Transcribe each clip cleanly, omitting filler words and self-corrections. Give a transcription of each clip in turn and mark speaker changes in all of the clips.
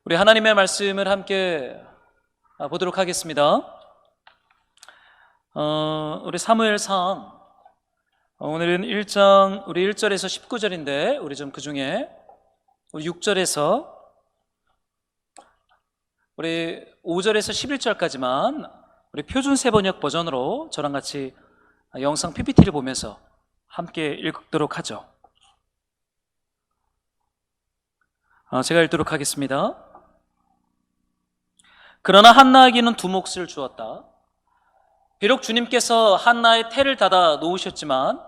Speaker 1: 우리 하나님의 말씀을 함께 보도록 하겠습니다. 우리 사무엘상 오늘은 1장 우리 1절에서 19절인데 우리 좀 그중에 우리 6절에서 우리 5절에서 11절까지만 우리 표준 세번역 버전으로 저랑 같이 영상 PPT를 보면서 함께 읽도록 하죠. 제가 읽도록 하겠습니다. 그러나 한나에게는 두 몫을 주었다. 비록 주님께서 한나의 태를 닫아 놓으셨지만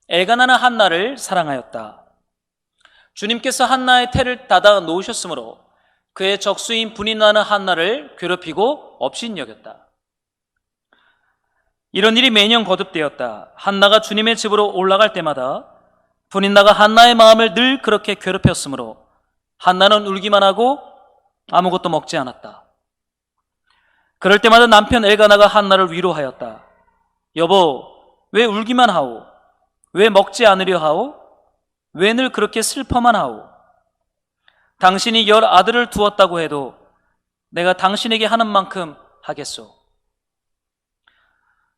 Speaker 1: 엘가나는 한나를 사랑하였다. 주님께서 한나의 태를 닫아 놓으셨으므로 그의 적수인 분인나는 한나를 괴롭히고 업신여겼다. 이런 일이 매년 거듭되었다. 한나가 주님의 집으로 올라갈 때마다 분인나가 한나의 마음을 늘 그렇게 괴롭혔으므로 한나는 울기만 하고 아무것도 먹지 않았다. 그럴 때마다 남편 엘가나가 한나를 위로하였다. 여보, 왜 울기만 하오? 왜 먹지 않으려 하오? 왜 늘 그렇게 슬퍼만 하오? 당신이 10 아들을 두었다고 해도 내가 당신에게 하는 만큼 하겠소.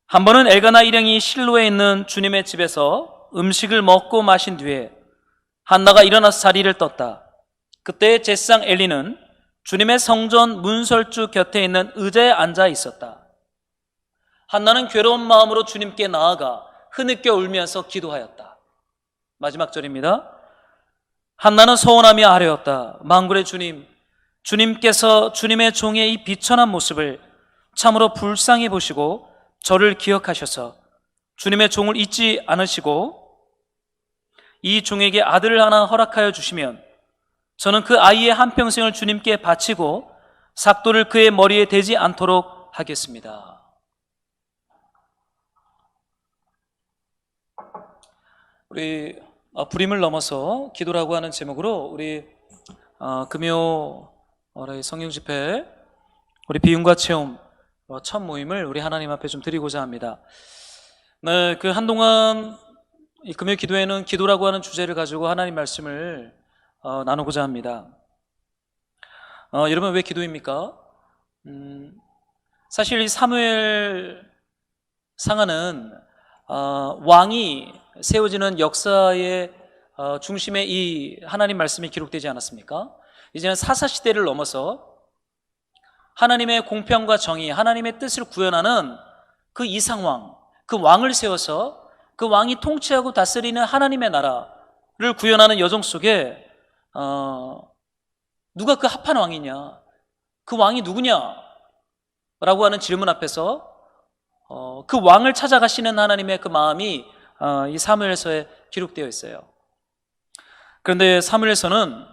Speaker 1: 한 번은 엘가나 일행이 실로에 있는 주님의 집에서 음식을 먹고 마신 뒤에 한나가 일어나서 자리를 떴다. 그때 제사장 엘리는 주님의 성전 문설주 곁에 있는 의자에 앉아 있었다. 한나는 괴로운 마음으로 주님께 나아가 흐느껴 울면서 기도하였다. 마지막 절입니다. 한나는 서운하며 아뢰었다. 만군의 주님, 주님께서 주님의 종의 이 비천한 모습을 참으로 불쌍히 보시고 저를 기억하셔서 주님의 종을 잊지 않으시고 이 종에게 아들을 하나 허락하여 주시면 저는 그 아이의 한평생을 주님께 바치고 삭도를 그의 머리에 대지 않도록 하겠습니다. 우리 불임을 넘어서 기도라고 하는 제목으로 우리 금요 성경 집회 우리 비움과 체험 첫 모임을 우리 하나님 앞에 좀 드리고자 합니다. 네, 그 한동안 이 금요 기도회는 기도라고 하는 주제를 가지고 하나님 말씀을 나누고자 합니다. 여러분, 왜 기도입니까? 사실 이 사무엘 상하는 왕이 세워지는 역사의 중심에 이 하나님 말씀이 기록되지 않았습니까? 이제는 사사시대를 넘어서 하나님의 공평과 정의, 하나님의 뜻을 구현하는 그 이상왕, 그 왕을 세워서 그 왕이 통치하고 다스리는 하나님의 나라를 구현하는 여정 속에 누가 그 합한 왕이냐? 그 왕이 누구냐? 라고 하는 질문 앞에서 그 왕을 찾아가시는 하나님의 그 마음이 이 사무엘서에 기록되어 있어요. 그런데 사무엘서는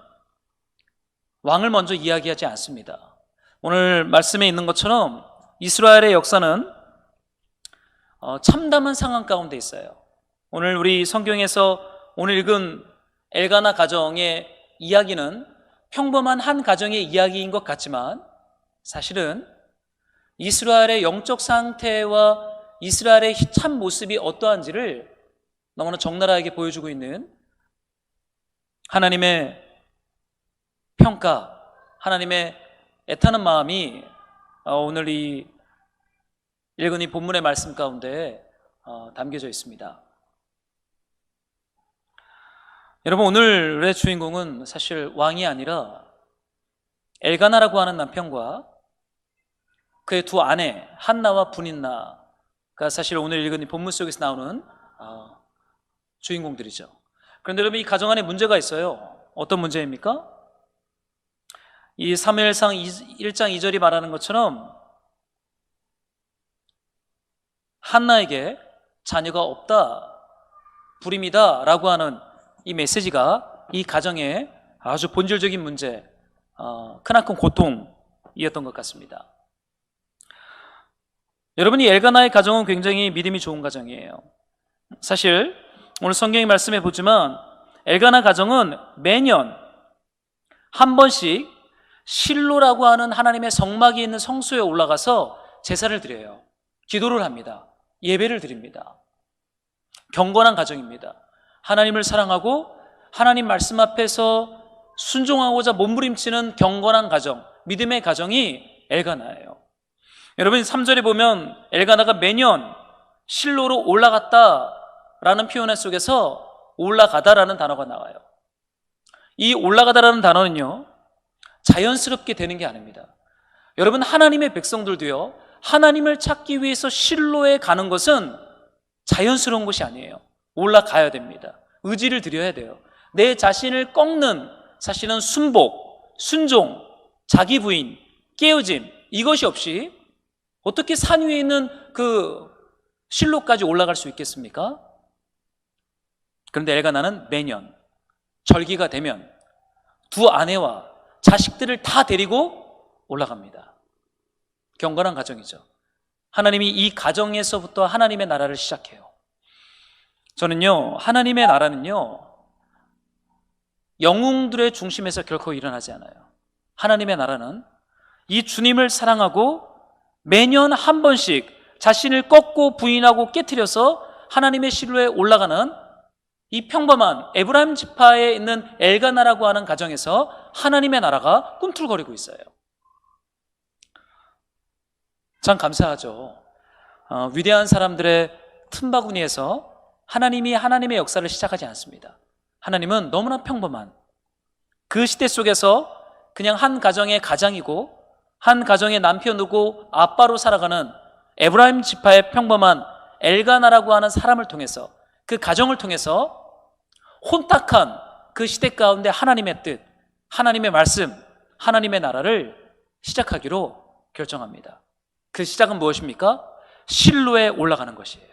Speaker 1: 왕을 먼저 이야기하지 않습니다. 오늘 말씀에 있는 것처럼 이스라엘의 역사는 참담한 상황 가운데 있어요. 오늘 우리 성경에서 오늘 읽은 엘가나 가정의 이야기는 평범한 한 가정의 이야기인 것 같지만 사실은 이스라엘의 영적 상태와 이스라엘의 참 모습이 어떠한지를 너무나 적나라하게 보여주고 있는 하나님의 평가, 하나님의 애타는 마음이 오늘 이 읽은 이 본문의 말씀 가운데 담겨져 있습니다. 여러분, 오늘의 주인공은 사실 왕이 아니라 엘가나라고 하는 남편과 그의 두 아내 한나와 분인나가 사실 오늘 읽은 이 본문 속에서 나오는 주인공들이죠. 그런데 여러분, 이 가정 안에 문제가 있어요. 어떤 문제입니까? 이 사무엘상 1장 2절이 말하는 것처럼 한나에게 자녀가 없다, 불임이다 라고 하는 이 메시지가 이 가정의 아주 본질적인 문제, 크나큰 고통이었던 것 같습니다. 여러분이 엘가나의 가정은 굉장히 믿음이 좋은 가정이에요. 사실 오늘 성경이 말씀해 보지만 엘가나 가정은 매년 한 번씩 실로라고 하는 하나님의 성막이 있는 성소에 올라가서 제사를 드려요. 기도를 합니다. 예배를 드립니다. 경건한 가정입니다. 하나님을 사랑하고 하나님 말씀 앞에서 순종하고자 몸부림치는 경건한 가정, 믿음의 가정이 엘가나예요. 여러분 3절에 보면 엘가나가 매년 실로로 올라갔다라는 표현 속에서 올라가다라는 단어가 나와요. 이 올라가다라는 단어는요, 자연스럽게 되는 게 아닙니다. 여러분, 하나님의 백성들도요, 하나님을 찾기 위해서 실로에 가는 것은 자연스러운 것이 아니에요. 올라가야 됩니다. 의지를 들여야 돼요. 내 자신을 꺾는, 사실은 순복, 순종, 자기 부인, 깨어짐, 이것이 없이 어떻게 산 위에 있는 그 실로까지 올라갈 수 있겠습니까? 그런데 엘가나는 매년 절기가 되면 두 아내와 자식들을 다 데리고 올라갑니다. 경건한 가정이죠. 하나님이 이 가정에서부터 하나님의 나라를 시작해요. 저는요, 하나님의 나라는요, 영웅들의 중심에서 결코 일어나지 않아요. 하나님의 나라는 이 주님을 사랑하고 매년 한 번씩 자신을 꺾고 부인하고 깨트려서 하나님의 실로에 올라가는 이 평범한 에브라임 지파에 있는 엘가나라고 하는 가정에서 하나님의 나라가 꿈틀거리고 있어요. 참 감사하죠. 위대한 사람들의 틈바구니에서 하나님이 하나님의 역사를 시작하지 않습니다. 하나님은 너무나 평범한 그 시대 속에서 그냥 한 가정의 가장이고 한 가정의 남편이고 아빠로 살아가는 에브라임 지파의 평범한 엘가나라고 하는 사람을 통해서, 그 가정을 통해서 혼탁한 그 시대 가운데 하나님의 뜻, 하나님의 말씀, 하나님의 나라를 시작하기로 결정합니다. 그 시작은 무엇입니까? 실로에 올라가는 것이에요.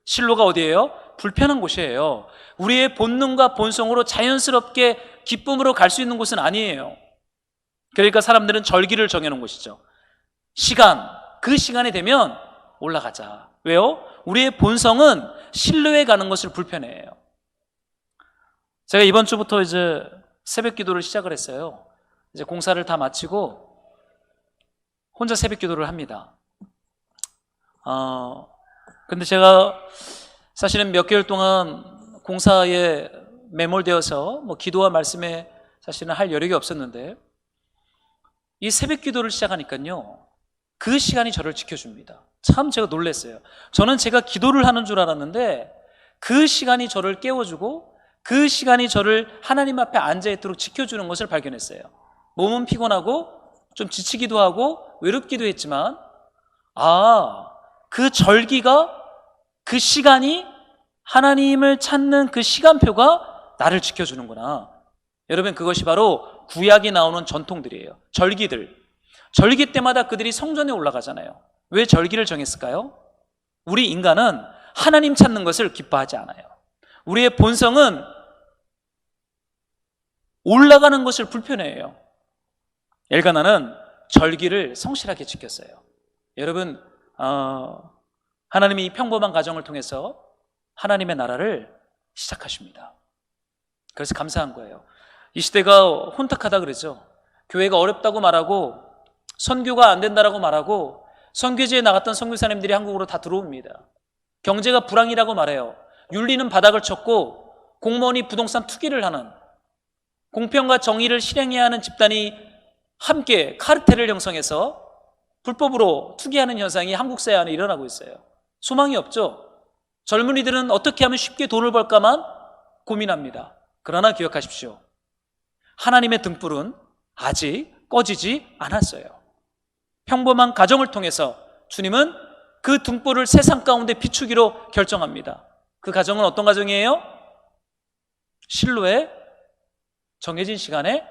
Speaker 1: 실로가 어디예요? 불편한 곳이에요. 우리의 본능과 본성으로 자연스럽게 기쁨으로 갈 수 있는 곳은 아니에요. 그러니까 사람들은 절기를 정해놓은 곳이죠. 시간, 그 시간이 되면 올라가자. 왜요? 우리의 본성은 실로에 가는 것을 불편해해요. 제가 이번 주부터 이제 새벽 기도를 시작을 했어요. 이제 공사를 다 마치고 혼자 새벽 기도를 합니다. 근데 제가 사실은 몇 개월 동안 공사에 매몰되어서 뭐 기도와 말씀에 사실은 할 여력이 없었는데 이 새벽 기도를 시작하니까요, 그 시간이 저를 지켜줍니다. 참 제가 놀랐어요. 저는 제가 기도를 하는 줄 알았는데 그 시간이 저를 깨워주고 그 시간이 저를 하나님 앞에 앉아있도록 지켜주는 것을 발견했어요. 몸은 피곤하고 좀 지치기도 하고 외롭기도 했지만, 그 절기가, 그 시간이, 하나님을 찾는 그 시간표가 나를 지켜주는구나. 여러분, 그것이 바로 구약에 나오는 전통들이에요. 절기들. 절기 때마다 그들이 성전에 올라가잖아요. 왜 절기를 정했을까요? 우리 인간은 하나님 찾는 것을 기뻐하지 않아요. 우리의 본성은 올라가는 것을 불편해해요. 엘가나는 절기를 성실하게 지켰어요. 여러분, 하나님이 이 평범한 가정을 통해서 하나님의 나라를 시작하십니다. 그래서 감사한 거예요. 이 시대가 혼탁하다 그러죠. 교회가 어렵다고 말하고 선교가 안 된다라고 말하고 선교지에 나갔던 선교사님들이 한국으로 다 들어옵니다. 경제가 불황이라고 말해요. 윤리는 바닥을 쳤고 공무원이 부동산 투기를 하는, 공평과 정의를 실행해야 하는 집단이 함께 카르텔을 형성해서 불법으로 투기하는 현상이 한국 사회 안에 일어나고 있어요. 소망이 없죠. 젊은이들은 어떻게 하면 쉽게 돈을 벌까만 고민합니다. 그러나 기억하십시오. 하나님의 등불은 아직 꺼지지 않았어요. 평범한 가정을 통해서 주님은 그 등불을 세상 가운데 비추기로 결정합니다. 그 가정은 어떤 가정이에요? 실로에 정해진 시간에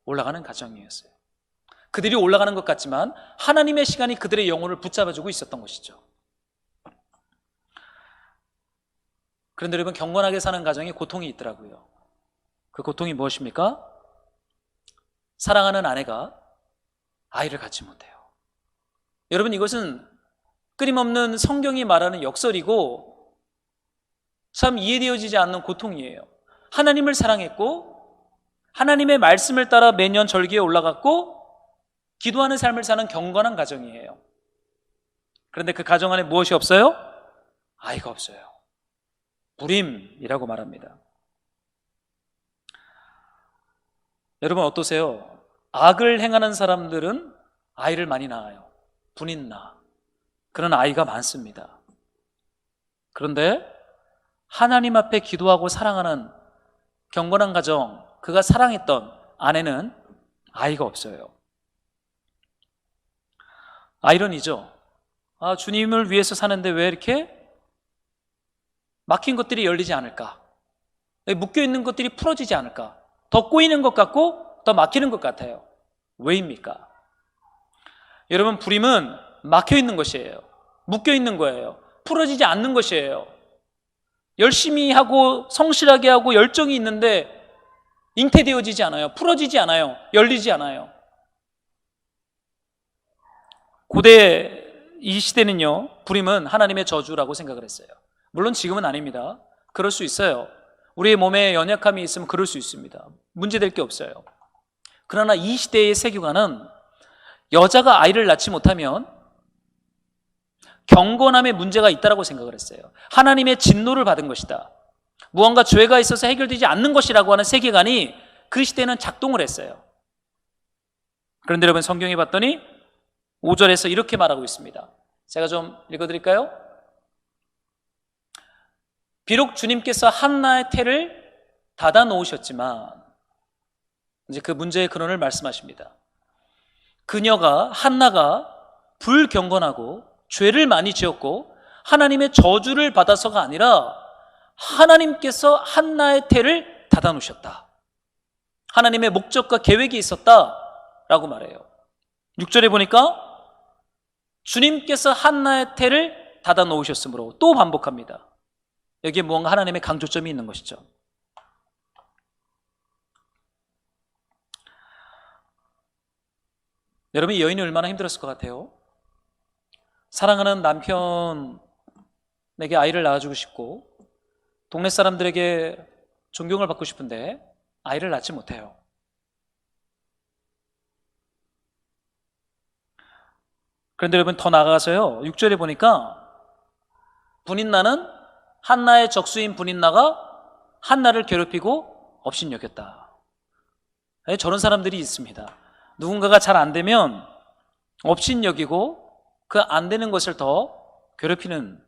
Speaker 1: 올라가는 가정이었어요. 그들이 올라가는 것 같지만 하나님의 시간이 그들의 영혼을 붙잡아주고 있었던 것이죠. 그런데 여러분, 경건하게 사는 가정에 고통이 있더라고요. 그 고통이 무엇입니까? 사랑하는 아내가 아이를 갖지 못해요. 여러분, 이것은 끊임없는 성경이 말하는 역설이고 참 이해되어지지 않는 고통이에요. 하나님을 사랑했고 하나님의 말씀을 따라 매년 절기에 올라갔고 기도하는 삶을 사는 경건한 가정이에요. 그런데 그 가정 안에 무엇이 없어요? 아이가 없어요. 불임이라고 말합니다. 여러분 어떠세요? 악을 행하는 사람들은 아이를 많이 낳아요. 분인나 그런 아이가 많습니다. 그런데 하나님 앞에 기도하고 사랑하는 경건한 가정, 그가 사랑했던 아내는 아이가 없어요. 아이러니죠. 주님을 위해서 사는데 왜 이렇게 막힌 것들이 열리지 않을까? 묶여있는 것들이 풀어지지 않을까? 더 꼬이는 것 같고 더 막히는 것 같아요. 왜입니까? 여러분, 불임은 막혀있는 것이에요. 묶여있는 거예요. 풀어지지 않는 것이에요. 열심히 하고 성실하게 하고 열정이 있는데 잉태되어지지 않아요. 풀어지지 않아요. 열리지 않아요. 고대 이 시대는요, 불임은 하나님의 저주라고 생각을 했어요. 물론 지금은 아닙니다. 그럴 수 있어요. 우리의 몸에 연약함이 있으면 그럴 수 있습니다. 문제될 게 없어요. 그러나 이 시대의 세계관은 여자가 아이를 낳지 못하면 경건함에 문제가 있다고 생각을 했어요. 하나님의 진노를 받은 것이다. 무언가 죄가 있어서 해결되지 않는 것이라고 하는 세계관이 그 시대는 작동을 했어요. 그런데 여러분, 성경에 봤더니 5절에서 이렇게 말하고 있습니다. 제가 좀 읽어드릴까요? 비록 주님께서 한나의 태를 닫아 놓으셨지만, 이제 그 문제의 근원을 말씀하십니다. 한나가 불경건하고 죄를 많이 지었고 하나님의 저주를 받아서가 아니라 하나님께서 한나의 태를 닫아 놓으셨다. 하나님의 목적과 계획이 있었다라고 말해요. 6절에 보니까 주님께서 한나의 태를 닫아 놓으셨으므로, 또 반복합니다. 여기에 무언가 하나님의 강조점이 있는 것이죠. 여러분, 이 여인이 얼마나 힘들었을 것 같아요? 사랑하는 남편에게 아이를 낳아주고 싶고 동네 사람들에게 존경을 받고 싶은데 아이를 낳지 못해요. 그런데 여러분, 더 나아가서요, 6절에 보니까 분인나는 한나의 적수인 분인나가 한나를 괴롭히고 업신여겼다. 저런 사람들이 있습니다. 누군가가 잘 안 되면 업신여기고 그 안 되는 것을 더 괴롭히는,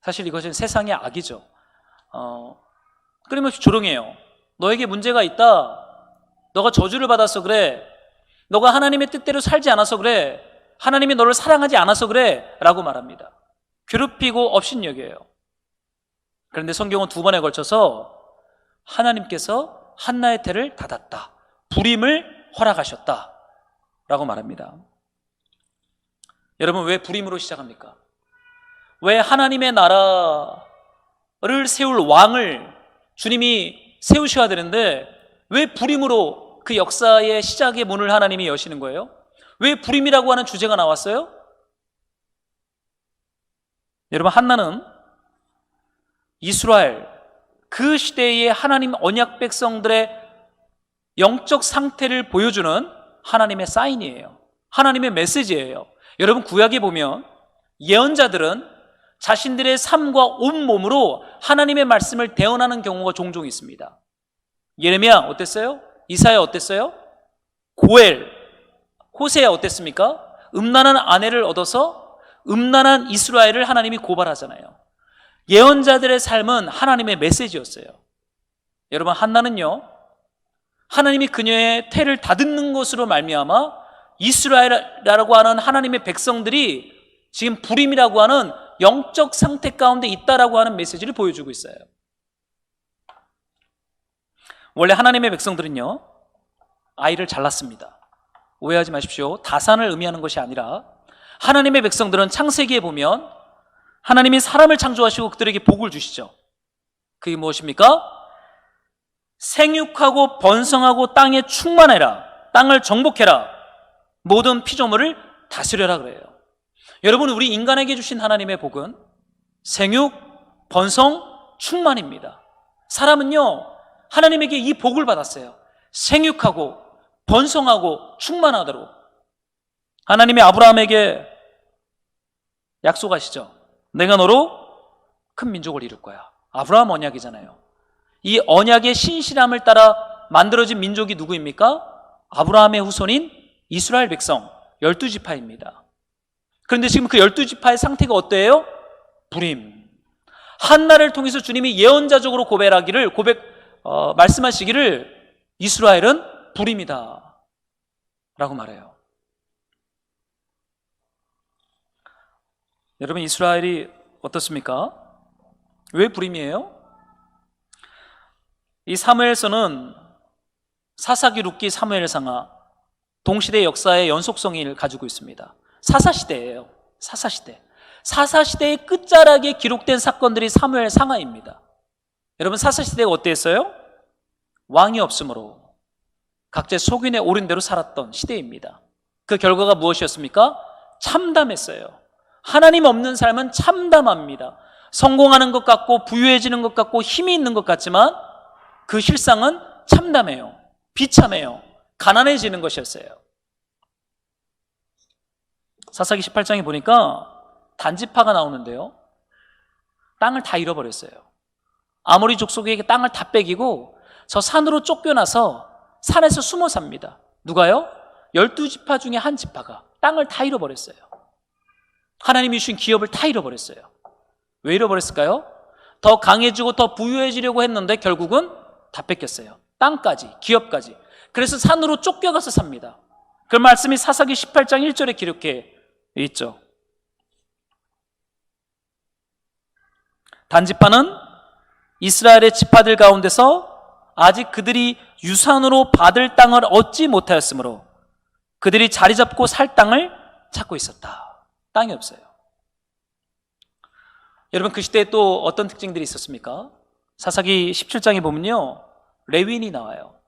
Speaker 1: 사실 이것은 세상의 악이죠. 끊임없이 조롱해요. 너에게 문제가 있다. 너가 저주를 받아서 그래. 너가 하나님의 뜻대로 살지 않아서 그래. 하나님이 너를 사랑하지 않아서 그래 라고 말합니다. 괴롭히고 업신여겨요. 그런데 성경은 2번에 걸쳐서 하나님께서 한나의 태를 닫았다, 불임을 허락하셨다 라고 말합니다. 여러분, 왜 불임으로 시작합니까? 왜 하나님의 나라를 세울 왕을 주님이 세우셔야 되는데 왜 불임으로 그 역사의 시작의 문을 하나님이 여시는 거예요? 왜 불임이라고 하는 주제가 나왔어요? 여러분, 한나는 이스라엘, 그 시대의 하나님 언약 백성들의 영적 상태를 보여주는 하나님의 사인이에요. 하나님의 메시지예요. 여러분, 구약에 보면 예언자들은 자신들의 삶과 온몸으로 하나님의 말씀을 대언하는 경우가 종종 있습니다. 예레미야 어땠어요? 이사야 어땠어요? 고엘, 호세야 어땠습니까? 음란한 아내를 얻어서 음란한 이스라엘을 하나님이 고발하잖아요. 예언자들의 삶은 하나님의 메시지였어요. 여러분, 한나는요, 하나님이 그녀의 태를 다듬는 것으로 말미암아 이스라엘이라고 하는 하나님의 백성들이 지금 불임이라고 하는 영적 상태 가운데 있다라고 하는 메시지를 보여주고 있어요. 원래 하나님의 백성들은요, 아이를 잘 낳습니다. 오해하지 마십시오. 다산을 의미하는 것이 아니라 하나님의 백성들은 창세기에 보면 하나님이 사람을 창조하시고 그들에게 복을 주시죠. 그게 무엇입니까? 생육하고 번성하고 땅에 충만해라, 땅을 정복해라, 모든 피조물을 다스려라 그래요. 여러분, 우리 인간에게 주신 하나님의 복은 생육, 번성, 충만입니다. 사람은요, 하나님에게 이 복을 받았어요. 생육하고 번성하고 충만하도록. 하나님이 아브라함에게 약속하시죠. 내가 너로 큰 민족을 이룰 거야. 아브라함 언약이잖아요. 이 언약의 신실함을 따라 만들어진 민족이 누구입니까? 아브라함의 후손인 이스라엘 백성 12지파입니다. 그런데 지금 그 12지파의 상태가 어때요? 불임. 한나를 통해서 주님이 예언자적으로 말씀하시기를 이스라엘은 불임이다 라고 말해요. 여러분, 이스라엘이 어떻습니까? 왜 불임이에요? 이 사무엘서는 사사기, 룻기, 사무엘상하 동시대 역사의 연속성을 가지고 있습니다. 사사시대예요. 사사시대. 사사시대의 끝자락에 기록된 사건들이 사무엘상하입니다. 여러분, 사사시대가 어땠어요? 왕이 없으므로 각자 속인에 오른 대로 살았던 시대입니다. 그 결과가 무엇이었습니까? 참담했어요. 하나님 없는 삶은 참담합니다. 성공하는 것 같고 부유해지는 것 같고 힘이 있는 것 같지만 그 실상은 참담해요. 비참해요. 가난해지는 것이었어요. 사사기 18장에 보니까 단지파가 나오는데요, 땅을 다 잃어버렸어요. 아모리 족속에게 땅을 다 뺏기고 저 산으로 쫓겨나서 산에서 숨어 삽니다. 누가요? 12지파 중에 한 지파가 땅을 다 잃어버렸어요. 하나님이 주신 기업을 다 잃어버렸어요. 왜 잃어버렸을까요? 더 강해지고 더 부유해지려고 했는데 결국은 다 뺏겼어요. 땅까지, 기업까지. 그래서 산으로 쫓겨가서 삽니다. 그 말씀이 사사기 18장 1절에 기록해 있죠. 단지파는 이스라엘의 지파들 가운데서 아직 그들이 유산으로 받을 땅을 얻지 못하였으므로 그들이 자리 잡고 살 땅을 찾고 있었다. 땅이 없어요. 여러분, 그 시대에 또 어떤 특징들이 있었습니까? 사사기 17장에 보면요, 레위인이 나와요.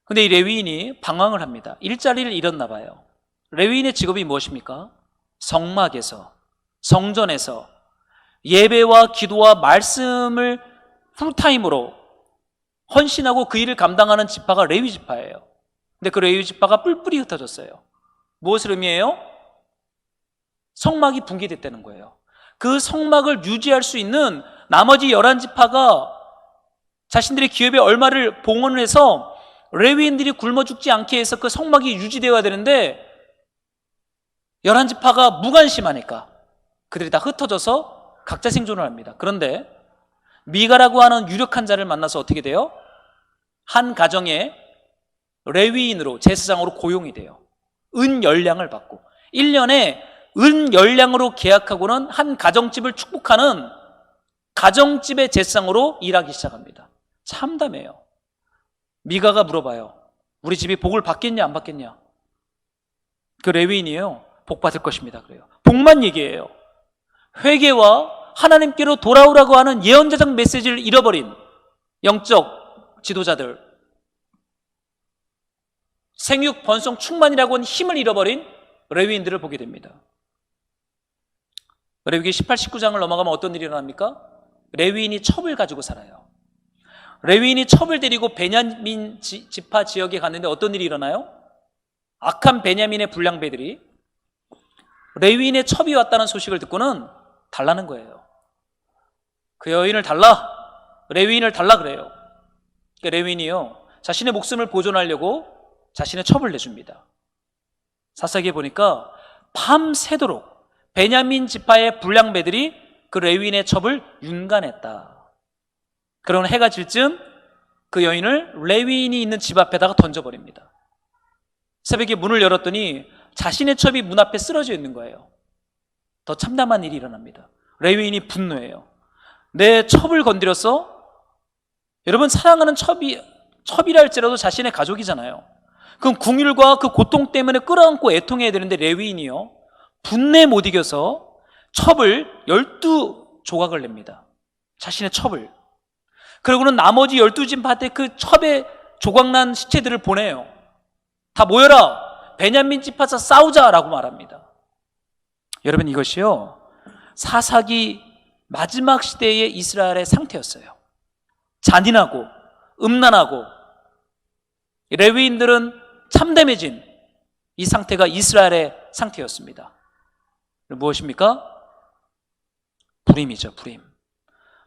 Speaker 1: 근데 이 레위인이 방황을 합니다. 일자리를 잃었나 봐요. 레위인의 직업이 무엇입니까? 성막에서, 성전에서 예배와 기도와 말씀을 풀타임으로 헌신하고 그 일을 감당하는 지파가 레위 지파예요. 근데 그 레위 지파가 뿔뿔이 흩어졌어요. 무엇을 의미해요? 성막이 붕괴됐다는 거예요. 그 성막을 유지할 수 있는 나머지 11지파가 자신들의 기업의 얼마를 봉헌을 해서 레위인들이 굶어 죽지 않게 해서 그 성막이 유지되어야 되는데 11지파가 무관심하니까 그들이 다 흩어져서 각자 생존을 합니다. 그런데 미가라고 하는 유력한 자를 만나서 어떻게 돼요? 한 가정에 레위인으로, 제사장으로 고용이 돼요. 은 열량을 받고 1년에 은 열량으로 계약하고는 한 가정집을 축복하는 가정집의 제사장으로 일하기 시작합니다. 참담해요. 미가가 물어봐요. 우리 집이 복을 받겠냐 안 받겠냐? 그 레위인이에요. 복 받을 것입니다. 그래요. 복만 얘기해요. 회개와 하나님께로 돌아오라고 하는 예언자적 메시지를 잃어버린 영적 지도자들, 생육 번성 충만이라고 하는 힘을 잃어버린 레위인들을 보게 됩니다. 레위기 18, 19장을 넘어가면 어떤 일이 일어납니까? 레위인이 첩을 가지고 살아요. 레위인이 첩을 데리고 베냐민 지파 지역에 갔는데 어떤 일이 일어나요? 악한 베냐민의 불량배들이 레위인의 첩이 왔다는 소식을 듣고는 달라는 거예요. 그 여인을 달라, 레위인을 달라 그래요. 그러니까 레위인이요, 자신의 목숨을 보존하려고 자신의 첩을 내줍니다. 사사기에 보니까 밤새도록 베냐민 지파의 불량배들이 그 레위인의 첩을 윤간했다. 그러면 해가 질 즈음 그 여인을 레위인이 있는 집 앞에다가 던져버립니다. 새벽에 문을 열었더니 자신의 첩이 문 앞에 쓰러져 있는 거예요. 더 참담한 일이 일어납니다. 레위인이 분노해요. 내 첩을 건드렸어? 여러분, 사랑하는 첩이라 할지라도 자신의 가족이잖아요. 그럼 궁율과 그 고통 때문에 끌어안고 애통해야 되는데 레위인이요, 분내 못 이겨서 첩을 12조각을 냅니다. 자신의 첩을. 그리고는 나머지 12지파한테 그 첩에 조각난 시체들을 보내요. 다 모여라, 베냐민 지파에서 싸우자라고 말합니다. 여러분, 이것이요, 사사기 마지막 시대의 이스라엘의 상태였어요. 잔인하고 음란하고 레위인들은 참담해진 이 상태가 이스라엘의 상태였습니다. 무엇입니까? 불임이죠. 불임.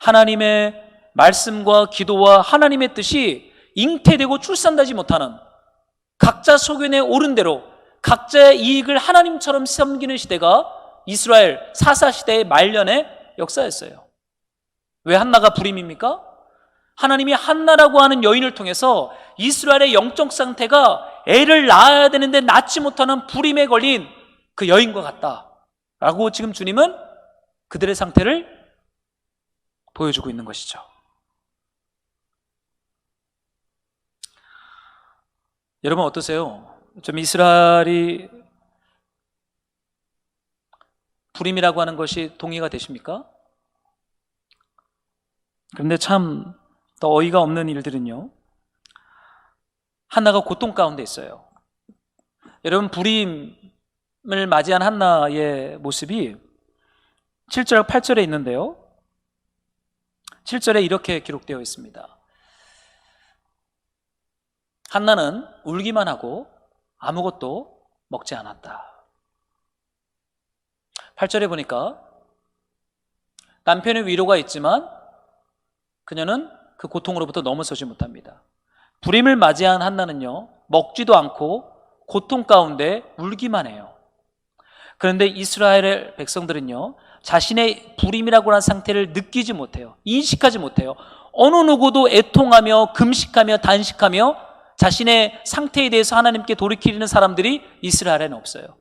Speaker 1: 하나님의 말씀과 기도와 하나님의 뜻이 잉태되고 출산하지 못하는, 각자 소견에 옳은 대로 각자의 이익을 하나님처럼 섬기는 시대가 이스라엘 사사시대의 말년의 역사였어요. 왜 한나가 불임입니까? 하나님이 한나라고 하는 여인을 통해서 이스라엘의 영적 상태가 애를 낳아야 되는데 낳지 못하는 불임에 걸린 그 여인과 같다라고 지금 주님은 그들의 상태를 보여주고 있는 것이죠. 여러분 어떠세요? 좀 이스라엘이 불임이라고 하는 것이 동의가 되십니까? 그런데 참 더 어이가 없는 일들은요, 한나가 고통 가운데 있어요. 여러분, 불임을 맞이한 한나의 모습이 7절 8절에 있는데요, 7절에 이렇게 기록되어 있습니다. 한나는 울기만 하고 아무것도 먹지 않았다. 8절에 보니까 남편의 위로가 있지만 그녀는 그 고통으로부터 넘어서지 못합니다. 불임을 맞이한 한나는요, 먹지도 않고 고통 가운데 울기만 해요. 그런데 이스라엘의 백성들은요, 자신의 불임이라고 하는 상태를 느끼지 못해요. 인식하지 못해요. 어느 누구도 애통하며 금식하며 단식하며 자신의 상태에 대해서 하나님께 돌이키는 사람들이 이스라엘에는 없어요.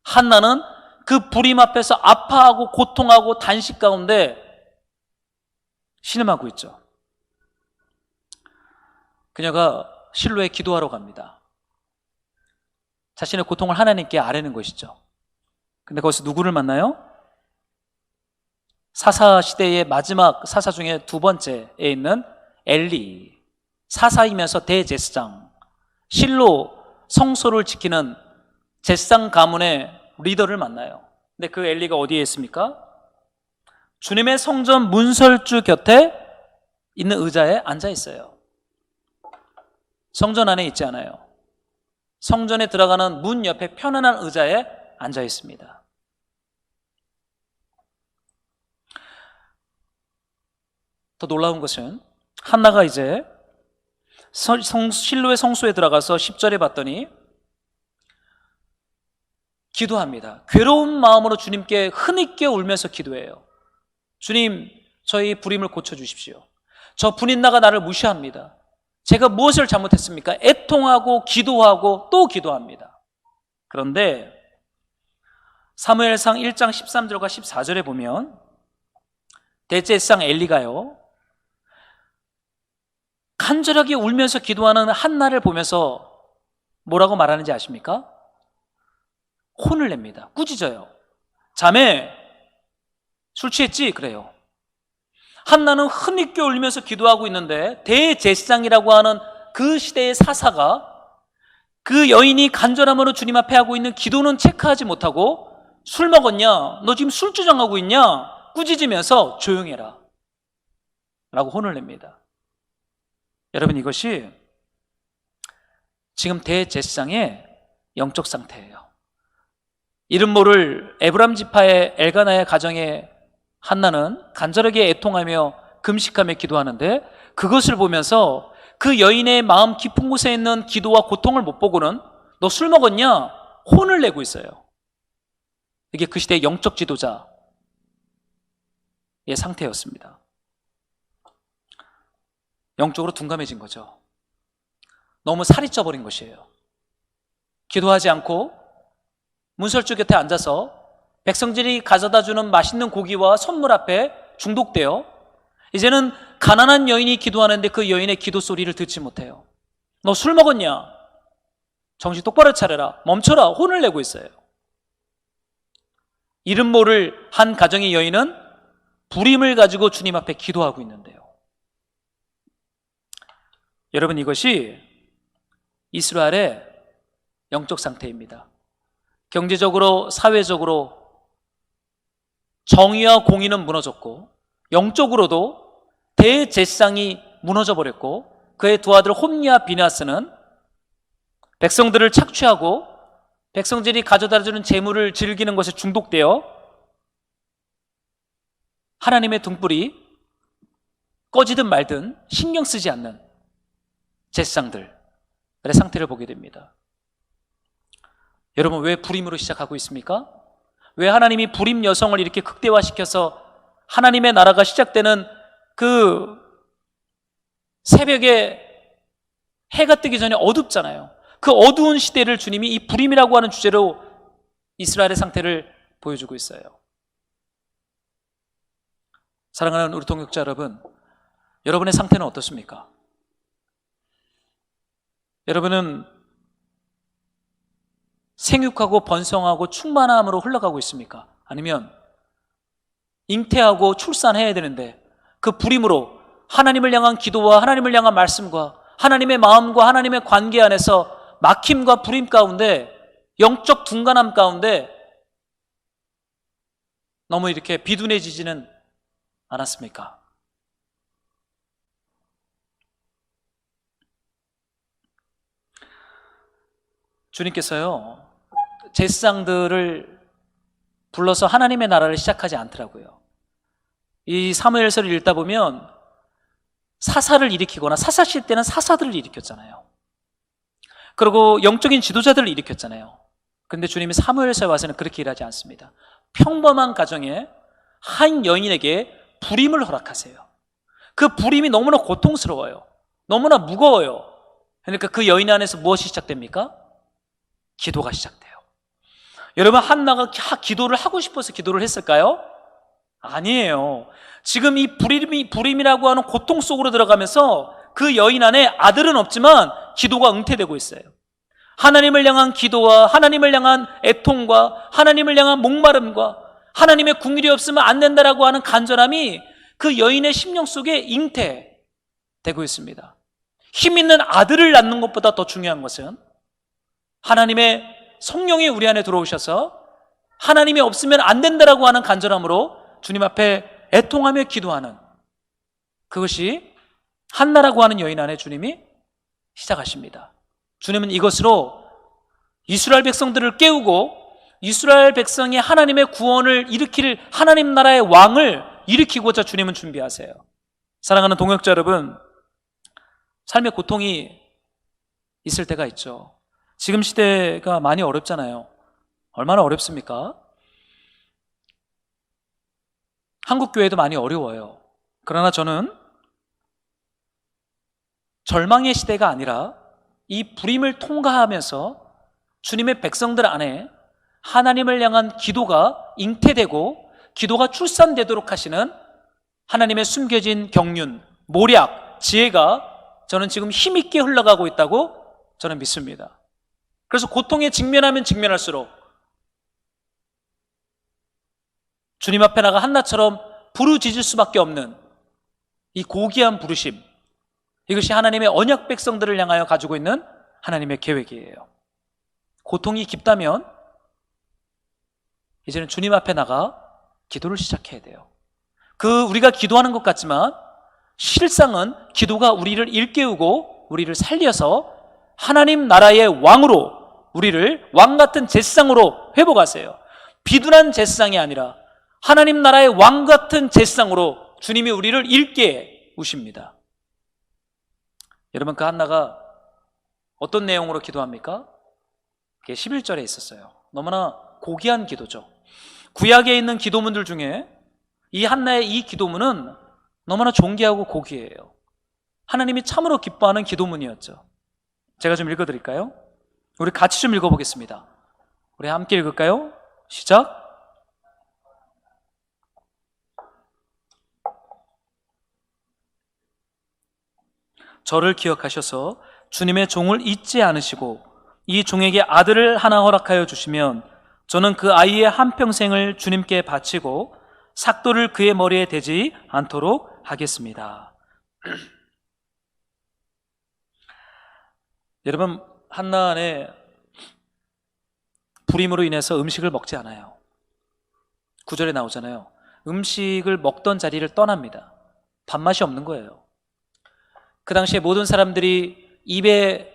Speaker 1: 한나는 그 불임 앞에서 아파하고 고통하고 단식 가운데 신음하고 있죠. 그녀가 실로에 기도하러 갑니다. 자신의 고통을 하나님께 아뢰는 것이죠. 근데 거기서 누구를 만나요? 사사 시대의 마지막 사사 중에 두 번째에 있는 엘리, 사사이면서 대제사장, 실로 성소를 지키는 제사장 가문의 리더를 만나요. 근데 그 엘리가 어디에 있습니까? 주님의 성전 문설주 곁에 있는 의자에 앉아 있어요. 성전 안에 있지 않아요. 성전에 들어가는 문 옆에 편안한 의자에 앉아 있습니다. 더 놀라운 것은 한나가 이제 실로의 성소에 들어가서 10절에 봤더니 기도합니다. 괴로운 마음으로 주님께 흐느껴 울면서 기도해요. 주님, 저희 불임을 고쳐주십시오. 저 분인나가 나를 무시합니다. 제가 무엇을 잘못했습니까? 애통하고 기도하고 또 기도합니다. 그런데 사무엘상 1장 13절과 14절에 보면 대제사장 엘리가요, 간절하게 울면서 기도하는 한나를 보면서 뭐라고 말하는지 아십니까? 혼을 냅니다. 꾸짖어요. 자매, 술 취했지? 그래요. 한나는 흐느껴 울면서 기도하고 있는데 대제사장이라고 하는 그 시대의 사사가 그 여인이 간절함으로 주님 앞에 하고 있는 기도는 체크하지 못하고 술 먹었냐? 너 지금 술 주장하고 있냐? 꾸짖으면서 조용해라 라고 혼을 냅니다. 여러분, 이것이 지금 대제사장의 영적 상태예요. 이름 모를 에브람 지파의 엘가나의 가정에 한나는 간절하게 애통하며 금식하며 기도하는데 그것을 보면서 그 여인의 마음 깊은 곳에 있는 기도와 고통을 못 보고는 너 술 먹었냐? 혼을 내고 있어요. 이게 그 시대의 영적 지도자의 상태였습니다. 영적으로 둔감해진 거죠. 너무 살이 쪄버린 것이에요. 기도하지 않고 문설주 곁에 앉아서 백성들이 가져다 주는 맛있는 고기와 선물 앞에 중독되어 이제는 가난한 여인이 기도하는데 그 여인의 기도 소리를 듣지 못해요. 너 술 먹었냐? 정신 똑바로 차려라. 멈춰라. 혼을 내고 있어요. 이름 모를 한 가정의 여인은 불임을 가지고 주님 앞에 기도하고 있는데요. 여러분, 이것이 이스라엘의 영적 상태입니다. 경제적으로, 사회적으로 정의와 공의는 무너졌고 영적으로도 대제사장이 무너져 버렸고 그의 두 아들 홈니와 비나스는 백성들을 착취하고 백성들이 가져다주는 재물을 즐기는 것에 중독되어 하나님의 등불이 꺼지든 말든 신경 쓰지 않는 제사장들의 상태를 보게 됩니다. 여러분, 왜 불임으로 시작하고 있습니까? 왜 하나님이 불임 여성을 이렇게 극대화시켜서 하나님의 나라가 시작되는 그 새벽에 해가 뜨기 전에 어둡잖아요. 그 어두운 시대를 주님이 이 불임이라고 하는 주제로 이스라엘의 상태를 보여주고 있어요. 사랑하는 우리 동역자 여러분, 여러분의 상태는 어떻습니까? 여러분은 생육하고 번성하고 충만함으로 흘러가고 있습니까? 아니면 잉태하고 출산해야 되는데 그 불임으로 하나님을 향한 기도와 하나님을 향한 말씀과 하나님의 마음과 하나님의 관계 안에서 막힘과 불임 가운데, 영적 둔간함 가운데 너무 이렇게 비둔해지지는 않았습니까? 주님께서요, 제사장들을 불러서 하나님의 나라를 시작하지 않더라고요. 이 사무엘서를 읽다 보면 사사를 일으키거나, 사사실 때는 사사들을 일으켰잖아요. 그리고 영적인 지도자들을 일으켰잖아요. 그런데 주님이 사무엘서에 와서는 그렇게 일하지 않습니다. 평범한 가정에 한 여인에게 불임을 허락하세요. 그 불임이 너무나 고통스러워요. 너무나 무거워요. 그러니까 그 여인 안에서 무엇이 시작됩니까? 기도가 시작돼요. 여러분, 한나가 기도를 하고 싶어서 기도를 했을까요? 아니에요. 지금 이 불임이라고 하는 고통 속으로 들어가면서 그 여인 안에 아들은 없지만 기도가 응태되고 있어요. 하나님을 향한 기도와 하나님을 향한 애통과 하나님을 향한 목마름과 하나님의 궁일이 없으면 안 된다라고 하는 간절함이 그 여인의 심령 속에 잉태되고 있습니다. 힘 있는 아들을 낳는 것보다 더 중요한 것은 하나님의 성령이 우리 안에 들어오셔서 하나님이 없으면 안 된다라고 하는 간절함으로 주님 앞에 애통하며 기도하는, 그것이 한나라고 하는 여인 안에 주님이 시작하십니다. 주님은 이것으로 이스라엘 백성들을 깨우고 이스라엘 백성이 하나님의 구원을 일으킬 하나님 나라의 왕을 일으키고자 주님은 준비하세요. 사랑하는 동역자 여러분, 삶의 고통이 있을 때가 있죠. 지금 시대가 많이 어렵잖아요. 얼마나 어렵습니까? 한국 교회도 많이 어려워요. 그러나 저는 절망의 시대가 아니라 이 불임을 통과하면서 주님의 백성들 안에 하나님을 향한 기도가 잉태되고 기도가 출산되도록 하시는 하나님의 숨겨진 경륜, 모략, 지혜가 저는 지금 힘있게 흘러가고 있다고 저는 믿습니다. 그래서 고통에 직면하면 직면할수록 주님 앞에 나가 한나처럼 부르짖을 수밖에 없는 이 고귀한 부르심, 이것이 하나님의 언약 백성들을 향하여 가지고 있는 하나님의 계획이에요. 고통이 깊다면 이제는 주님 앞에 나가 기도를 시작해야 돼요. 우리가 기도하는 것 같지만 실상은 기도가 우리를 일깨우고 우리를 살려서 하나님 나라의 왕으로, 우리를 왕 같은 제사장으로 회복하세요. 비둔한 제사장이 아니라 하나님 나라의 왕 같은 제사장으로 주님이 우리를 일깨우십니다. 여러분, 그 한나가 어떤 내용으로 기도합니까? 그게 11절에 있었어요. 너무나 고귀한 기도죠. 구약에 있는 기도문들 중에 이 한나의 이 기도문은 너무나 존귀하고 고귀해요. 하나님이 참으로 기뻐하는 기도문이었죠. 제가 좀 읽어드릴까요? 우리 같이 좀 읽어보겠습니다. 우리 함께 읽을까요? 시작. 저를 기억하셔서 주님의 종을 잊지 않으시고 이 종에게 아들을 하나 허락하여 주시면 저는 그 아이의 한평생을 주님께 바치고 삭도를 그의 머리에 대지 않도록 하겠습니다. 여러분, 한나 안에 불임으로 인해서 음식을 먹지 않아요. 9절에 나오잖아요. 음식을 먹던 자리를 떠납니다. 밥맛이 없는 거예요. 그 당시에 모든 사람들이 입에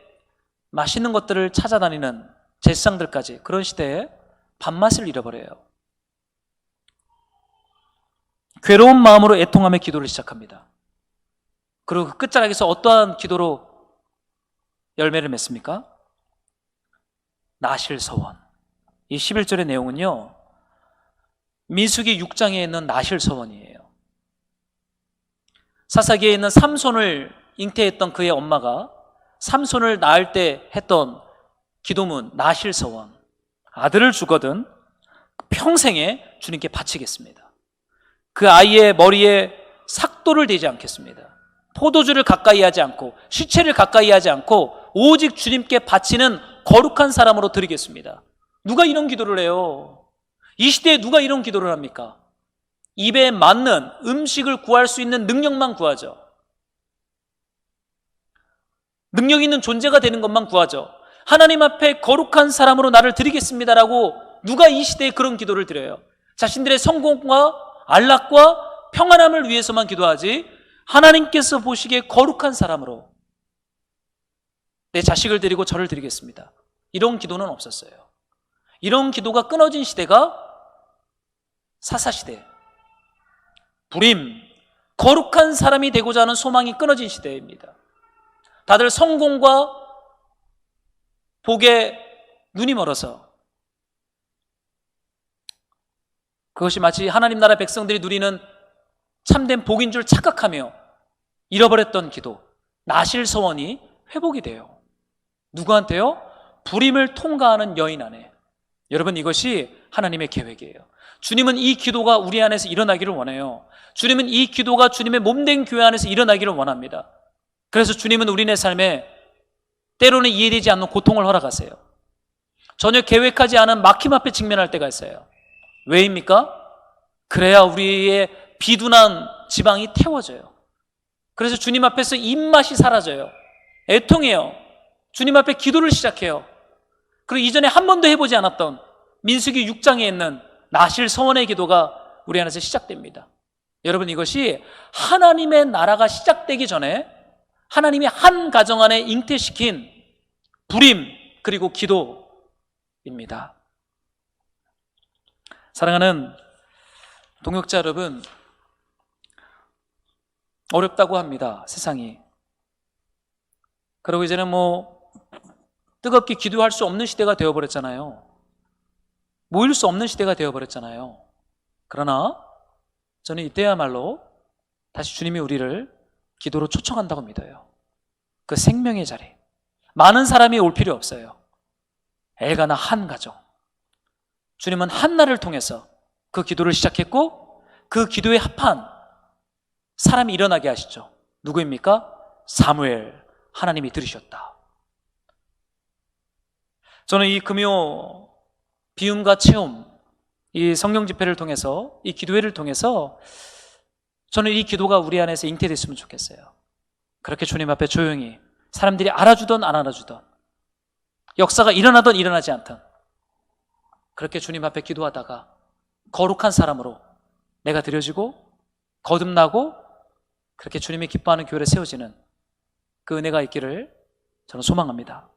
Speaker 1: 맛있는 것들을 찾아다니는 제사장들까지, 그런 시대에 밥맛을 잃어버려요. 괴로운 마음으로 애통하며 기도를 시작합니다. 그리고 그 끝자락에서 어떠한 기도로 열매를 맺습니까? 나실서원. 이 11절의 내용은요, 민수기 6장에 있는 나실서원이에요. 사사기에 있는 삼손을 잉태했던 그의 엄마가 삼손을 낳을 때 했던 기도문 나실서원. 아들을 주거든 평생에 주님께 바치겠습니다. 그 아이의 머리에 삭도를 대지 않겠습니다. 포도주를 가까이 하지 않고 시체를 가까이 하지 않고 오직 주님께 바치는 거룩한 사람으로 드리겠습니다. 누가 이런 기도를 해요? 이 시대에 누가 이런 기도를 합니까? 입에 맞는 음식을 구할 수 있는 능력만 구하죠. 능력 있는 존재가 되는 것만 구하죠. 하나님 앞에 거룩한 사람으로 나를 드리겠습니다라고 누가 이 시대에 그런 기도를 드려요? 자신들의 성공과 안락과 평안함을 위해서만 기도하지 하나님께서 보시기에 거룩한 사람으로 내 자식을 드리고 저를 드리겠습니다. 이런 기도는 없었어요. 이런 기도가 끊어진 시대가 사사시대, 불임, 거룩한 사람이 되고자 하는 소망이 끊어진 시대입니다. 다들 성공과 복에 눈이 멀어서 그것이 마치 하나님 나라 백성들이 누리는 참된 복인 줄 착각하며 잃어버렸던 기도, 나실서원이 회복이 돼요. 누구한테요? 불임을 통과하는 여인 안에. 여러분, 이것이 하나님의 계획이에요. 주님은 이 기도가 우리 안에서 일어나기를 원해요. 주님은 이 기도가 주님의 몸된 교회 안에서 일어나기를 원합니다. 그래서 주님은 우리네 삶에 때로는 이해되지 않는 고통을 허락하세요. 전혀 계획하지 않은 막힘 앞에 직면할 때가 있어요. 왜입니까? 그래야 우리의 비둔한 지방이 태워져요. 그래서 주님 앞에서 입맛이 사라져요. 애통해요. 주님 앞에 기도를 시작해요. 그리고 이전에 한 번도 해보지 않았던 민수기 6장에 있는 나실 서원의 기도가 우리 안에서 시작됩니다. 여러분, 이것이 하나님의 나라가 시작되기 전에 하나님이 한 가정 안에 잉태시킨 불임 그리고 기도입니다. 사랑하는 동역자 여러분, 어렵다고 합니다. 세상이. 그리고 이제는 뜨겁게 기도할 수 없는 시대가 되어버렸잖아요. 모일 수 없는 시대가 되어버렸잖아요. 그러나 저는 이때야말로 다시 주님이 우리를 기도로 초청한다고 믿어요. 그 생명의 자리. 많은 사람이 올 필요 없어요. 엘가나 한 가정. 주님은 한나를 통해서 그 기도를 시작했고 그 기도에 합한 사람이 일어나게 하시죠. 누구입니까? 사무엘. 하나님이 들으셨다. 저는 이 금요 비움과 체험, 이 성령 집회를 통해서, 이 기도회를 통해서 저는 이 기도가 우리 안에서 잉태됐으면 좋겠어요. 그렇게 주님 앞에 조용히 사람들이 알아주던 안 알아주던, 역사가 일어나던 일어나지 않던, 그렇게 주님 앞에 기도하다가 거룩한 사람으로 내가 드려지고 거듭나고 그렇게 주님이 기뻐하는 교회를 세워지는 그 은혜가 있기를 저는 소망합니다.